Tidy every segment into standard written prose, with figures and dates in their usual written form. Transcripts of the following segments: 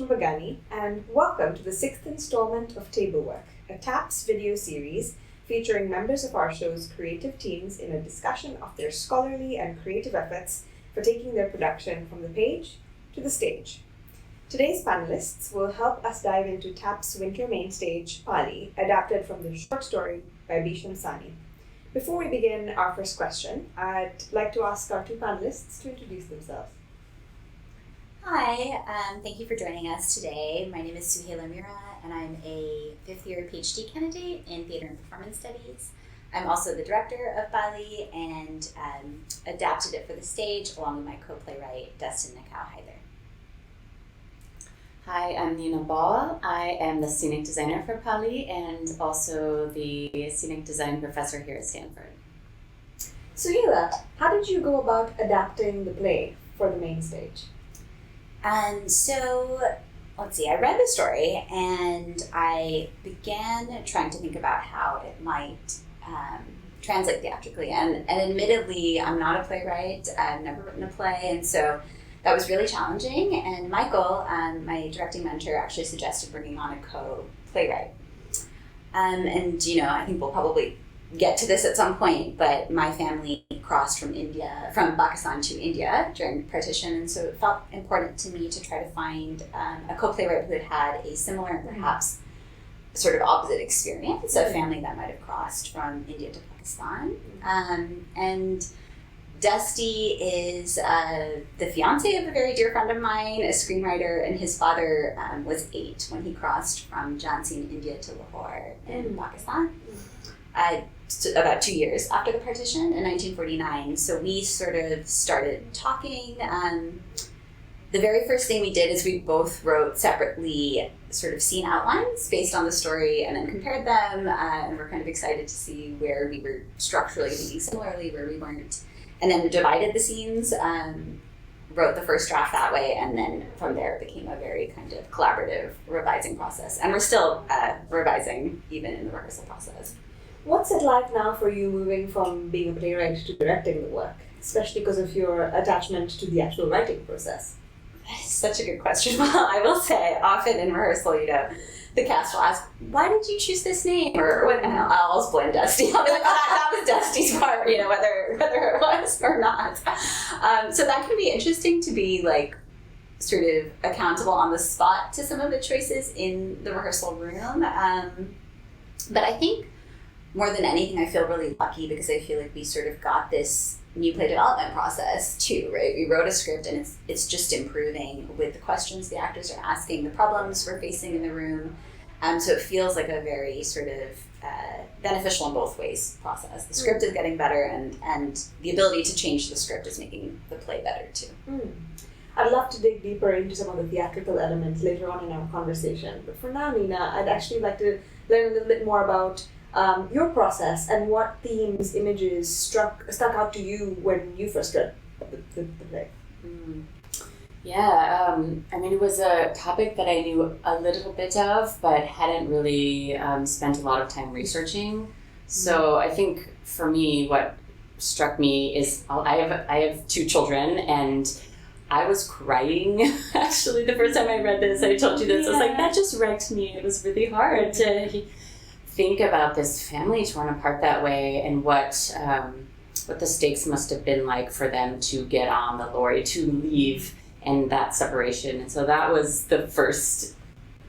Karishma and welcome to the sixth installment of TABLEWORK, a TAPS video series featuring members of our show's creative teams in a discussion of their scholarly and creative efforts for taking their production from the page to the stage. Today's panelists will help us dive into TAP's winter main stage, Pali, adapted from the short story by Bisham Sani. Before we begin our first question, I'd like to ask our two panelists to introduce themselves. Hi, thank you for joining us today. My name is Suhaila Meera, and I'm a fifth-year PhD candidate in Theater and Performance Studies. I'm also the director of Pali and adapted it for the stage along with my co-playwright, Dustin Nakau-Hyder. Hi, I'm Nina Ball. I am the scenic designer for Pali and also the scenic design professor here at Stanford. Suhaila, how did you go about adapting the play for the main stage? So, let's see, I read the story and I began trying to think about how it might translate theatrically. And admittedly, I'm not a playwright. I've never written a play, and so that was really challenging. And Michael, my directing mentor, actually suggested bringing on a co-playwright. And, I think we'll probably get to this at some point, but my family crossed from Pakistan to India during partition, and so it felt important to me to try to find a co-playwright who had a similar and perhaps sort of opposite experience, a family that might have crossed from India to Pakistan. And Dusty is the fiance of a very dear friend of mine, a screenwriter, and his father was 8 when he crossed from Jhansi in India to Lahore in Pakistan. About 2 years after the partition in 1949. So we sort of started talking. The very first thing we did is we both wrote separately sort of scene outlines based on the story and then compared them. And we're kind of excited to see where we were structurally thinking similarly, where we weren't. And then we divided the scenes, wrote the first draft that way, and then from there it became a very kind of collaborative revising process. And we're still revising even in the rehearsal process. What's it like now for you moving from being a playwright to directing the work, especially because of your attachment to the actual writing process? Such a good question. Well, I will say, often in rehearsal, the cast will ask, why did you choose this name? Or what? And I'll always blame Dusty. I'll be like, that was Dusty's part, whether it was or not. So that can be interesting to be like sort of accountable on the spot to some of the choices in the rehearsal room. But I think more than anything, I feel really lucky because I feel like we sort of got this new play development process too, right? We wrote a script and it's just improving with the questions the actors are asking, the problems we're facing in the room. So it feels like a very sort of beneficial in both ways process. The script is getting better and the ability to change the script is making the play better too. I'd love to dig deeper into some of the theatrical elements later on in our conversation. But for now, Nina, I'd actually like to learn a little bit more about your process and what themes, images stuck out to you when you first read the play. Yeah, it was a topic that I knew a little bit of, but hadn't really spent a lot of time researching. So I think for me, what struck me is I have 2 children, and I was crying actually the first time I read this. I told you this. I was like, that just wrecked me. It was really hard to think about this family torn apart that way, and what the stakes must have been like for them to get on the lorry, to leave, and that separation. And so that was the first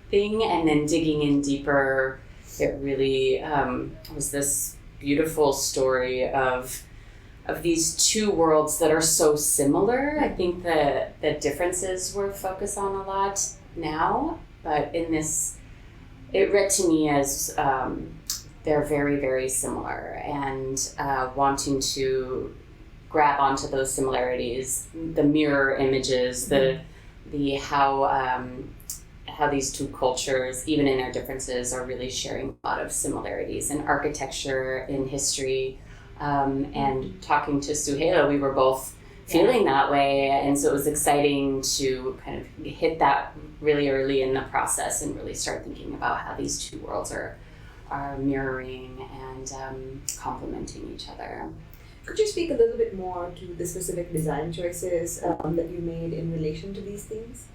thing, and then digging in deeper, it really was this beautiful story of these 2 worlds that are so similar. I think the differences we're focused on a lot now, but in this, it read to me as they're very, very similar, and wanting to grab onto those similarities, the mirror images, the how these 2 cultures, even in their differences, are really sharing a lot of similarities in architecture, in history, and talking to Suhaila, we were both feeling that way, and so it was exciting to kind of hit that really early in the process and really start thinking about how these 2 worlds are mirroring and complementing each other. Could you speak a little bit more to the specific design choices that you made in relation to these themes?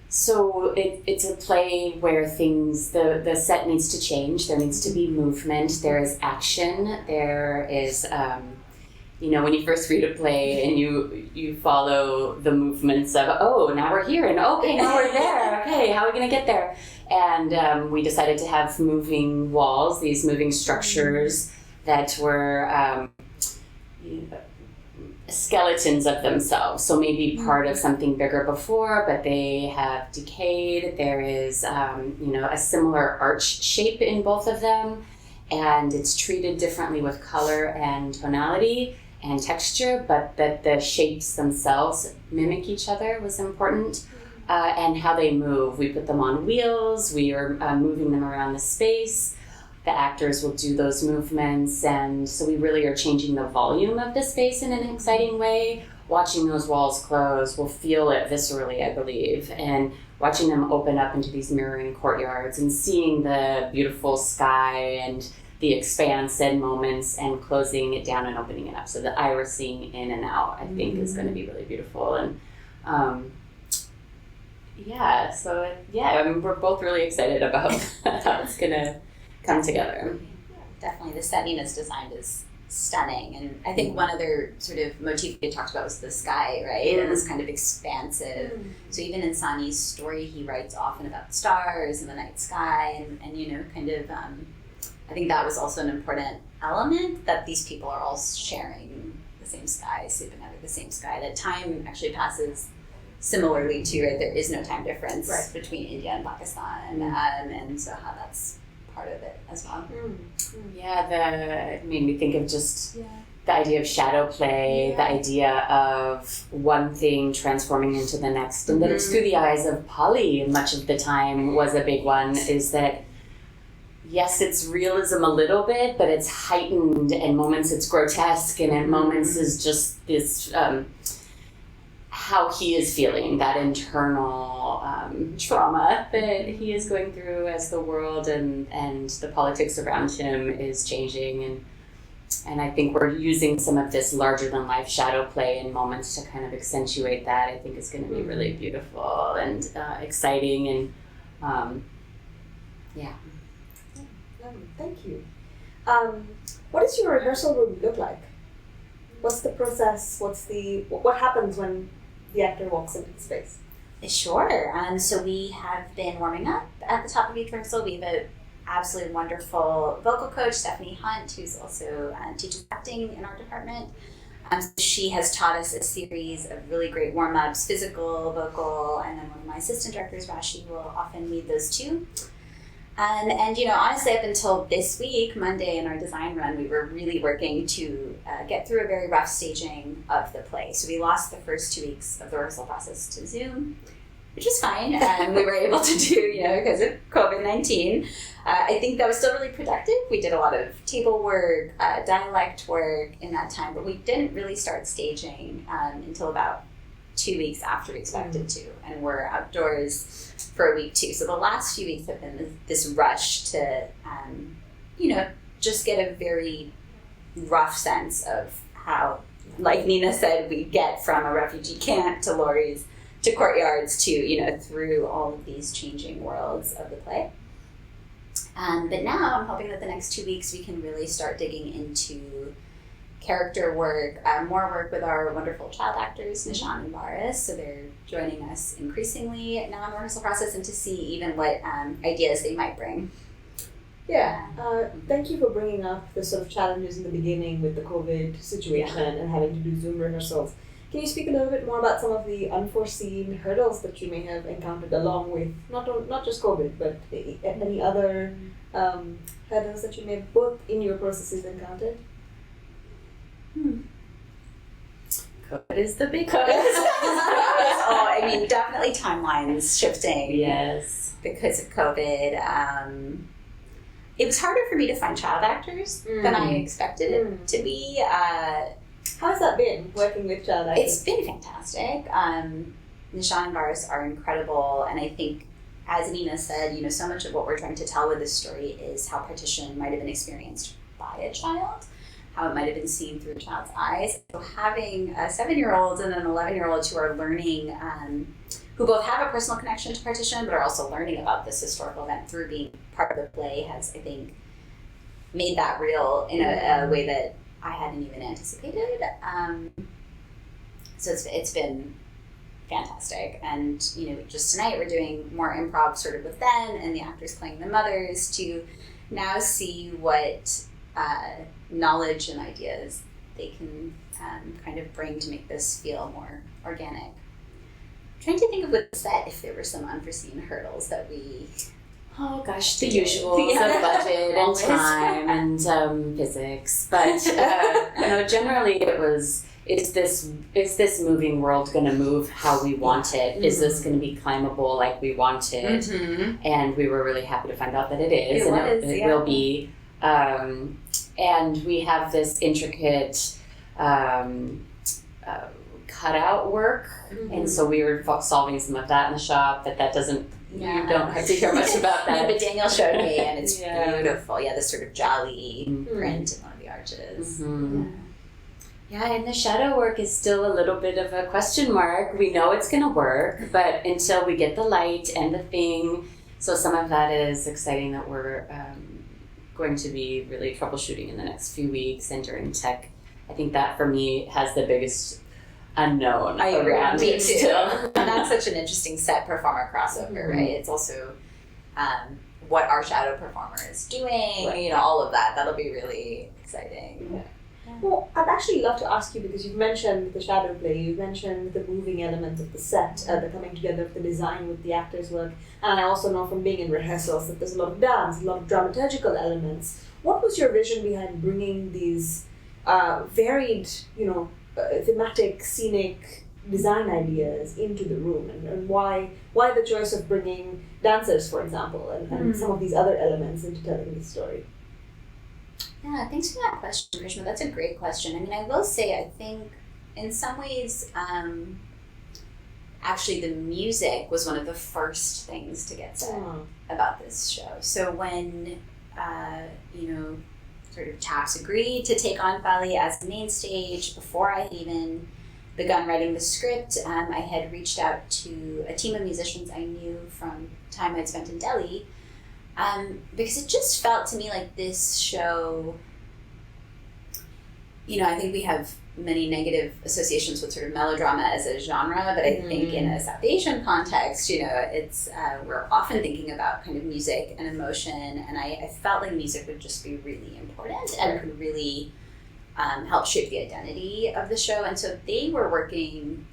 So it's a play where the set needs to change. There needs to be movement. There is action. There is, when you first read a play and you follow the movements of, oh, now we're here, and okay, now we're there. Okay, how are we going to get there? And we decided to have moving walls, these moving structures that were skeletons of themselves. So maybe part of something bigger before, but they have decayed. There is, a similar arch shape in both of them, and it's treated differently with color and tonality and texture, but that the shapes themselves mimic each other was important. And how they move. We put them on wheels. We are moving them around the space. The actors will do those movements, and so we really are changing the volume of the space in an exciting way. Watching those walls close, we'll feel it viscerally, I believe, and watching them open up into these mirroring courtyards and seeing the beautiful sky and the expanse and moments, and closing it down and opening it up. So the irising in and out, I think, is going to be really beautiful. And we're both really excited about how it's going to come together. Definitely, the setting is designed as stunning, and I think one other sort of motif we talked about was the sky, right? And this kind of expansive. So even in Sani's story, he writes often about the stars and the night sky, and I think that was also an important element, that these people are all sharing the same sky, sleeping under the same sky. That time actually passes similarly too, right? There is no time difference between India and Pakistan, and so how that's part of it as well. It made me think of just the idea of shadow play, the idea of one thing transforming into the next, and that it's through the eyes of Pali much of the time was a big one, is that yes, it's realism a little bit, but it's heightened, and moments it's grotesque, and at moments is just this how he is feeling, that internal trauma that he is going through as the world and the politics around him is changing. And I think we're using some of this larger than life shadow play in moments to kind of accentuate that. I think is going to be really beautiful and exciting, and Thank you. What does your rehearsal room look like? What's the process? What happens when the actor walks into the space? Sure. So we have been warming up at the top of each rehearsal. We have an absolutely wonderful vocal coach, Stephanie Hunt, who's also teaches acting in our department. She has taught us a series of really great warm-ups, physical, vocal, and then one of my assistant directors, Rashi, will often lead those too. And honestly, up until this week, Monday, in our design run, we were really working to get through a very rough staging of the play. So we lost the first 2 weeks of the rehearsal process to Zoom, which was fine. We were able to do, because of COVID-19. I think that was still really productive. We did a lot of table work, dialect work in that time, but we didn't really start staging until about 2 weeks after we expected to. And we're outdoors for a week too. So the last few weeks have been this rush to, just get a very rough sense of how, like Nina said, we get from a refugee camp to lorries to courtyards to, through all of these changing worlds of the play. But now I'm hoping that the next 2 weeks we can really start digging into character work, more work with our wonderful child actors, Nishan and Baris. So they're joining us increasingly now in the rehearsal process, and to see even what ideas they might bring. Yeah, thank you for bringing up the sort of challenges in the beginning with the COVID situation and having to do Zoom rehearsals. Can you speak a little bit more about some of the unforeseen hurdles that you may have encountered along with not just COVID, but any other hurdles that you may have both in your processes encountered? COVID is the big one. Definitely timelines shifting. Yes. Because of COVID. It was harder for me to find child actors than I expected it to be. How's that been, working with child actors? It's been fantastic. Nishan and Baris are incredible, and I think, as Nina said, so much of what we're trying to tell with this story is how partition might have been experienced by a child. how it might have been seen through the child's eyes. So having a 7-year-old and an 11-year-old who are learning, who both have a personal connection to partition, but are also learning about this historical event through being part of the play has, I think, made that real in a way that I hadn't even anticipated. So it's been fantastic. And, just tonight we're doing more improv sort of with them and the actors playing the mothers to now see what knowledge and ideas they can kind of bring to make this feel more organic. I'm trying to think of what set if there were some unforeseen hurdles that we... Oh gosh, the usual of budget and time and physics, but generally is this moving world going to move how we want it? Mm-hmm. Is this going to be climbable like we want it? Mm-hmm. And we were really happy to find out that it is, it will be. And we have this intricate cutout work, and so we were solving some of that in the shop, but that doesn't. Yeah. You don't have to hear much about that. No, but Daniel showed me, and it's beautiful. Yeah, this sort of jolly print in one of the arches. Mm-hmm. Yeah, and the shadow work is still a little bit of a question mark. We know it's going to work, but until we get the light and the thing, so some of that is exciting that we're going to be really troubleshooting in the next few weeks and during tech. I think that for me has the biggest unknown around me it too. still. And that's such an interesting set performer crossover, right? It's also what our shadow performer is doing, all of that. That'll be really exciting. Yeah. Well, I'd actually love to ask you, because you've mentioned the shadow play, you've mentioned the moving elements of the set, the coming together of the design with the actors' work, and I also know from being in rehearsals that there's a lot of dance, a lot of dramaturgical elements. What was your vision behind bringing these varied, thematic, scenic design ideas into the room, and why the choice of bringing dancers, for example, and some of these other elements into telling the story? Yeah, thanks for that question, Karishma. That's a great question. I mean, I will say, I think in some ways, actually the music was one of the first things to get said about this show. So when, sort of TAPS agreed to take on Pali as the main stage, before I had even begun writing the script, I had reached out to a team of musicians I knew from time I'd spent in Delhi, because it just felt to me like this show, I think we have many negative associations with sort of melodrama as a genre, but I think in a South Asian context, it's we're often thinking about kind of music and emotion, and I felt like music would just be really important and could really help shape the identity of the show. And so they were working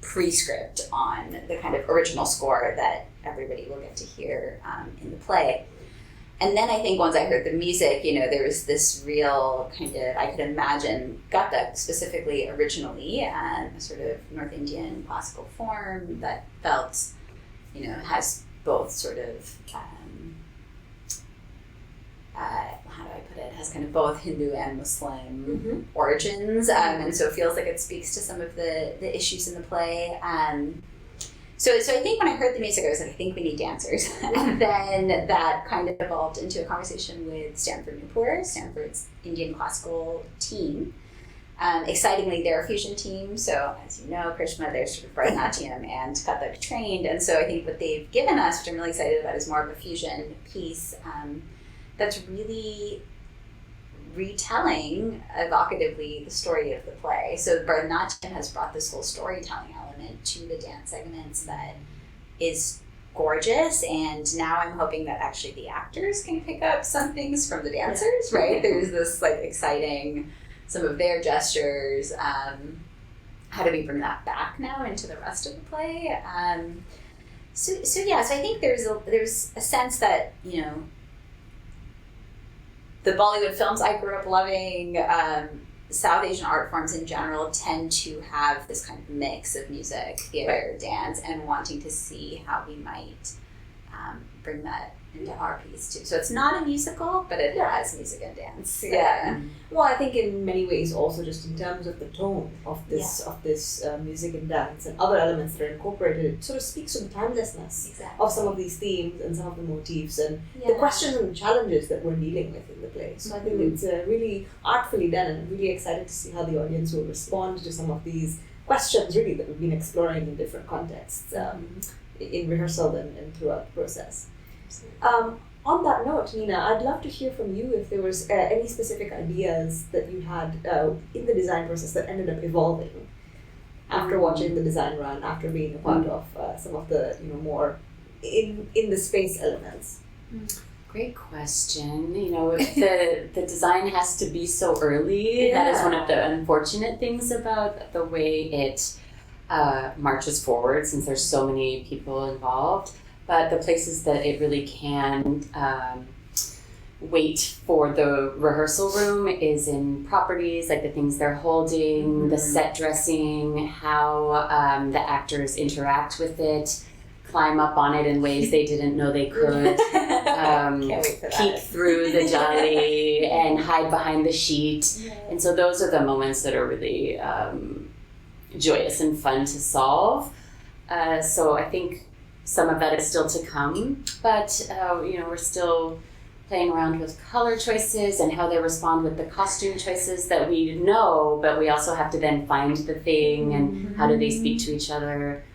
pre-script on the kind of original score that everybody will get to hear in the play. And then I think once I heard the music, there was this real kind of, I could imagine, Gatha specifically originally, a sort of North Indian classical form that felt, has both sort of, how do I put it, has kind of both Hindu and Muslim origins, and so it feels like it speaks to some of the issues in the play. So I think when I heard the music, I was like, I think we need dancers. And then that kind of evolved into a conversation with Stanford Newport, Stanford's Indian classical team. Excitingly, they're a fusion team. So as you know, Karishma, they're sort of Bharatanatyam and Kathak trained. And so I think what they've given us, which I'm really excited about, is more of a fusion piece that's really retelling evocatively the story of the play. So Bharatanatyam has brought this whole storytelling element to the dance segments that is gorgeous, and now I'm hoping that actually the actors can pick up some things from the dancers, right? There's this exciting, some of their gestures. How do we bring that back now into the rest of the play? So I think there's a sense that, the Bollywood films I grew up loving, South Asian art forms in general tend to have this kind of mix of music, theater, dance, and wanting to see how we might bring that into our piece too. So it's not a musical, but it has music and dance. Yeah. Well, I think in many ways also just in terms of the tone of this music and dance and other elements that are incorporated, it sort of speaks to the timelessness of some of these themes and some of the motifs and the questions and the challenges that we're dealing with in the play. So I think it's really artfully done, and I'm really excited to see how the audience will respond to some of these questions really that we've been exploring in different contexts in rehearsal and throughout the process. On that note, Meera, I'd love to hear from you if there was any specific ideas that you had in the design process that ended up evolving after watching the design run, after being a part of some of the more in the space elements. Great question. The design has to be so early. Yeah. That is one of the unfortunate things about the way it marches forward, since there's so many people involved. But the places that it really can wait for the rehearsal room is in properties, like the things they're holding, the set dressing, how the actors interact with it, climb up on it in ways they didn't know they could, peek through the jolly and hide behind the sheet. And so those are the moments that are really joyous and fun to solve. So I think some of that is still to come, but we're still playing around with color choices and how they respond with the costume choices that we know, but we also have to then find the thing and how do they speak to each other.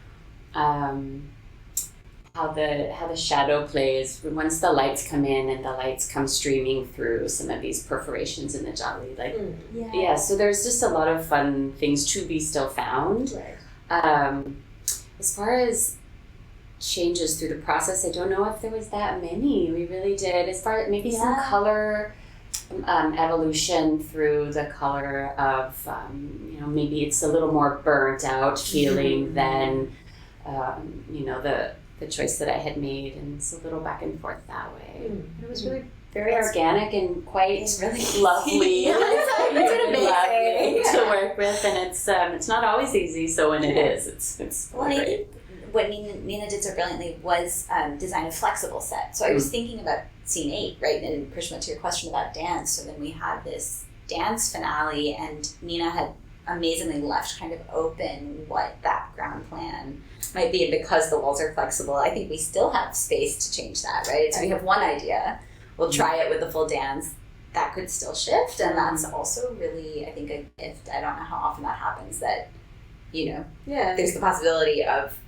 How the shadow plays once the lights come in and the lights come streaming through some of these perforations in the jolly. So there's just a lot of fun things to be still found. Right. As far as changes through the process, I don't know if there was that many. We really did. As far as maybe some color evolution through the color of, maybe it's a little more burnt out feeling than, the choice that I had made, and it's a little back and forth that way. It was really very organic and quite really lovely. It's lovely to work with, and it's not always easy. So when it is, it's great. What Nina did so brilliantly was design a flexible set. So I was thinking about scene 8, right? And Karishma, to your question about dance. So then we had this dance finale, and Nina had amazingly left kind of open what that ground plan might be. And because the walls are flexible, I think we still have space to change that, right? So we have one idea. We'll try it with the full dance. That could still shift, and that's also really, I think, a gift. I don't know how often that happens, that, there's the possibility of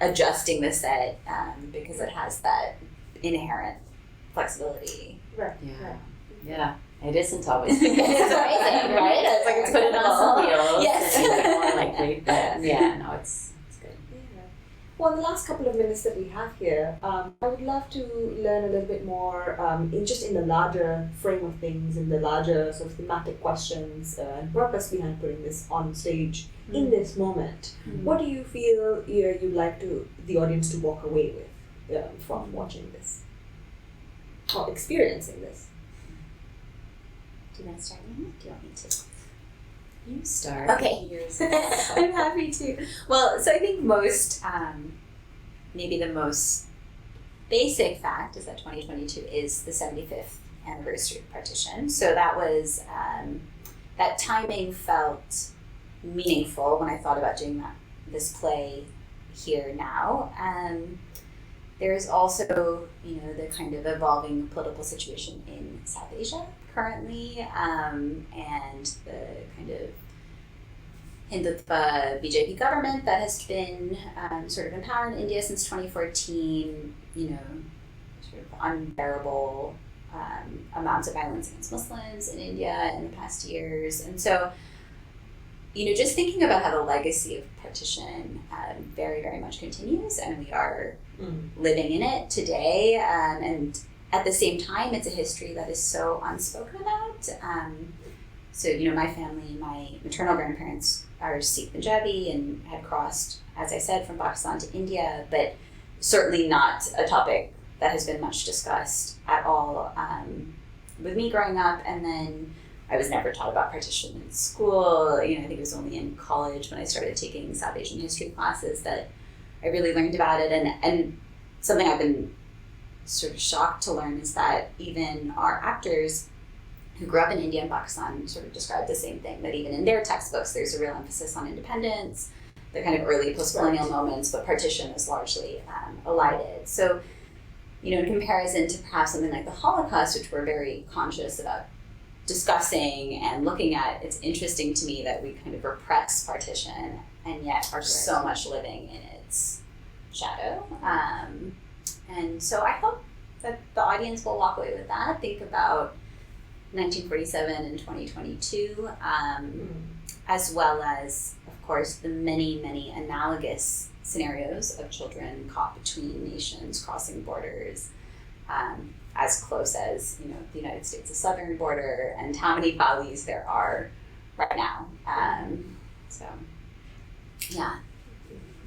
adjusting the set because it has that inherent flexibility. Right. Yeah. It isn't always the case. It's amazing, right? It's like it's put it on some wheels. Yes. It's more likely. But it's good. Yeah. Well, in the last couple of minutes that we have here, I would love to learn a little bit more in the larger frame of things, in the larger sort of thematic questions and purpose behind putting this on stage in this moment. What do you feel you'd like the audience to walk away with from watching this or experiencing this? Do you want to start, Nina? Do you want me to? You start. Okay. I'm happy to. Well, so I think maybe the most basic fact is that 2022 is the 75th anniversary of partition. So that was, that timing felt meaningful when I thought about doing this play here now. There's also, the kind of evolving political situation in South Asia currently, and the kind of Hindutva BJP government that has been sort of in power in India since 2014, sort of unbearable amounts of violence against Muslims in India in the past years. And so, just thinking about how the legacy of partition very, very much continues, and we are living in it today, and at the same time, it's a history that is so unspoken about. So, my family, my maternal grandparents are Sikh Punjabi and had crossed, as I said, from Pakistan to India, but certainly not a topic that has been much discussed at all with me growing up. And then I was never taught about partition in school. I think it was only in college when I started taking South Asian history classes that I really learned about it. And something I've been sort of shocked to learn is that even our actors who grew up in India and Pakistan sort of describe the same thing, that even in their textbooks there's a real emphasis on independence, the kind of early post-colonial moments, but partition is largely elided. So, in comparison to perhaps something like the Holocaust, which we're very conscious about discussing and looking at, it's interesting to me that we kind of repress partition and yet are so much living in its shadow. And so I hope that the audience will walk away with that, think about 1947 and 2022, as well as, of course, the many, many analogous scenarios of children caught between nations, crossing borders, as close as, the United States' southern border, and how many Palis there are right now. Yeah.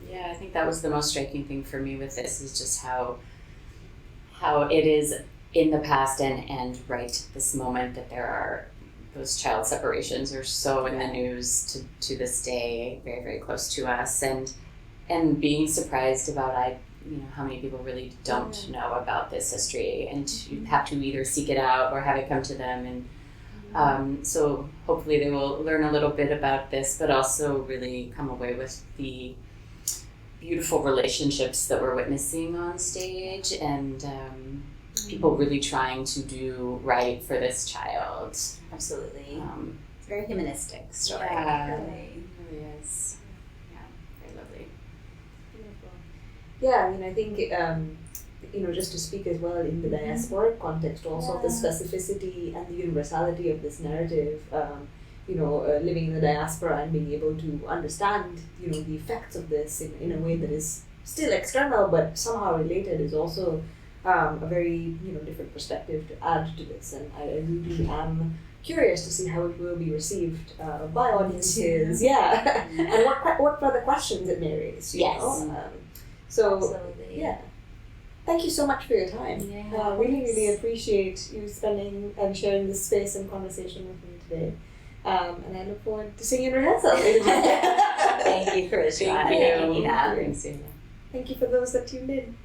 Yeah, I think that was the most striking thing for me with this, is just how it is in the past and right this moment that there are those child separations are so in the news to this day, very, very close to us, and being surprised about how many people really don't know about this history, and you have to either seek it out or have it come to them, and so hopefully they will learn a little bit about this, but also really come away with the beautiful relationships that we're witnessing on stage, and people really trying to do right for this child. Absolutely. It's a very humanistic story. Yeah, really. It really is. Yeah, very lovely. Beautiful. Yeah, I think, just to speak as well in the diasporic context also of the specificity and the universality of this narrative, living in the diaspora and being able to understand, the effects of this in a way that is still external but somehow related is also a very, different perspective to add to this. And I really am curious to see how it will be received by audiences. Yeah. And what further questions it may raise, you know? Absolutely. Yeah. Thank you so much for your time. Yeah. Really appreciate you spending and sharing this space and conversation with me today. And I look forward to seeing you in rehearsal. Thank you, Karishma. Thank you. Yeah. Thanks, Meera. Thank you for those that tuned in.